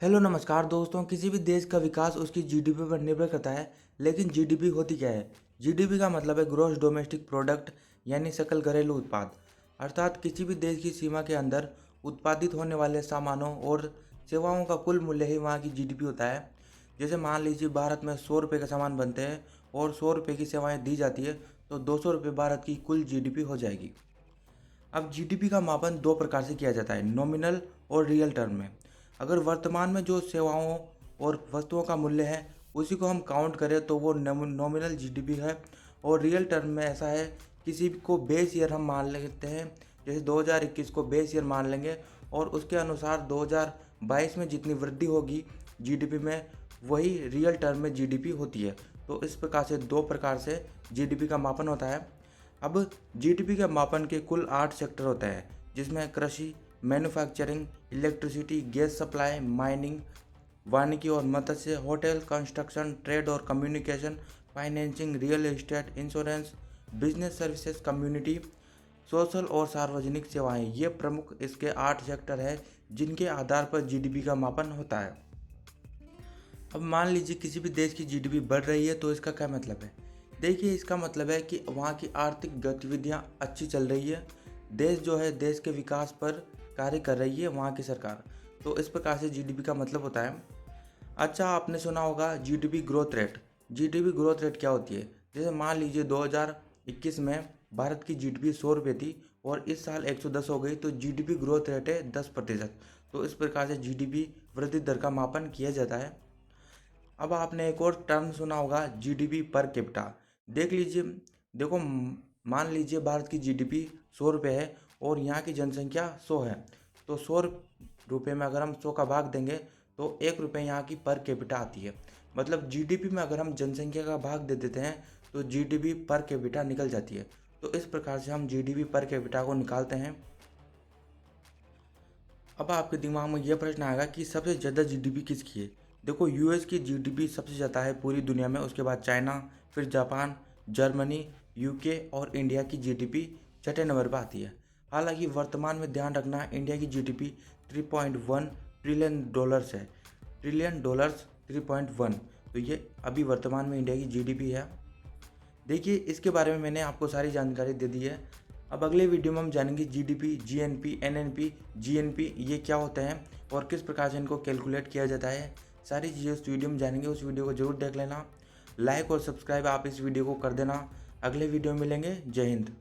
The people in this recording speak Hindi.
हेलो नमस्कार दोस्तों। किसी भी देश का विकास उसकी जीडीपी पर निर्भर करता है। लेकिन जीडीपी होती क्या है? जीडीपी का मतलब है ग्रॉस डोमेस्टिक प्रोडक्ट, यानी सकल घरेलू उत्पाद। अर्थात किसी भी देश की सीमा के अंदर उत्पादित होने वाले सामानों और सेवाओं का कुल मूल्य ही वहाँ की जीडीपी होता है। जैसे मान लीजिए भारत में 100 रुपये के सामान बनते हैं और 100 रुपये की सेवाएं दी जाती है, तो 200 रुपये भारत की कुल जीडीपी हो जाएगी। अब जीडीपी का मापन दो प्रकार से किया जाता है, नॉमिनल और रियल टर्म में। अगर वर्तमान में जो सेवाओं और वस्तुओं का मूल्य है उसी को हम काउंट करें तो वो नॉमिनल जीडीपी है। और रियल टर्म में ऐसा है, किसी को बेस ईयर हम मान लेते हैं, जैसे 2021 को बेस ईयर मान लेंगे और उसके अनुसार 2022 में जितनी वृद्धि होगी जीडीपी में वही रियल टर्म में जीडीपी होती है। तो इस प्रकार से दो प्रकार से जीडीपी का मापन होता है। अब जीडीपी के मापन के कुल 8 सेक्टर होते हैं, जिसमें कृषि, manufacturing, electricity, gas supply, mining, वानिकी और मत्स्य, होटल, कंस्ट्रक्शन, ट्रेड और communication, financing, real estate, insurance, business services, community, social और सार्वजनिक सेवाएं। ये प्रमुख इसके 8 सेक्टर हैं जिनके आधार पर जीडीपी का मापन होता है। अब मान लीजिए किसी भी देश की जीडीपी बढ़ रही है, तो इसका क्या मतलब है? देखिए, इसका मतलब है कि वहाँ की आर्थिक गतिविधियाँ अच्छी चल रही है। देश जो है, देश के विकास पर कार्य कर रही है वहाँ की सरकार। तो इस प्रकार से जीडीपी का मतलब होता है। अच्छा, आपने सुना होगा GDP growth rate. GDP growth rate क्या होती है? जैसे मान लीजिए 2021 में भारत की जीडीपी 100 रुपये थी और इस साल 110 हो गई, तो जीडीपी ग्रोथ रेट है 10%। तो इस प्रकार से जीडीपी वृद्धि दर का मापन किया जाता है। अब आपने एक और टर्म सुना होगा, जीडीपी पर कैपिटा। देख लीजिए, देखो, मान लीजिए भारत की जीडीपी 100 रुपये है और यहाँ की जनसंख्या 100 है। तो 100 रुपये में अगर हम 100 का भाग देंगे तो 1 रुपये यहाँ की पर कैपिटा आती है। मतलब जीडीपी में अगर हम जनसंख्या का भाग दे देते हैं तो जीडीपी पर कैपिटा निकल जाती है। तो इस प्रकार से हम जीडीपी पर कैपिटा को निकालते हैं। अब आपके दिमाग में यह प्रश्न आएगा कि सबसे ज़्यादा जीडीपी किसकी है? देखो, यूएस की जीडीपी सबसे ज़्यादा है पूरी दुनिया में, उसके बाद चाइना, फिर जापान, जर्मनी, यूके और इंडिया की जीडीपी छठे नंबर पर आती है। हालांकि वर्तमान में ध्यान रखना, इंडिया की जीडीपी 3.1 ट्रिलियन डॉलर्स है। Trillion dollars 3.1। तो ये अभी वर्तमान में इंडिया की जीडीपी है। देखिए, इसके बारे में मैंने आपको सारी जानकारी दे दी है। अब अगले वीडियो में हम जानेंगे जीडीपी, जीएनपी, एनएनपी, जीएनपी ये क्या होते हैं और किस प्रकार से इनको कैलकुलेट किया जाता है। सारी चीज़ें उस वीडियो में जानेंगे। उस वीडियो को जरूर देख लेना। लाइक और सब्सक्राइब आप इस वीडियो को कर देना। अगले वीडियो में मिलेंगे। जय हिंद।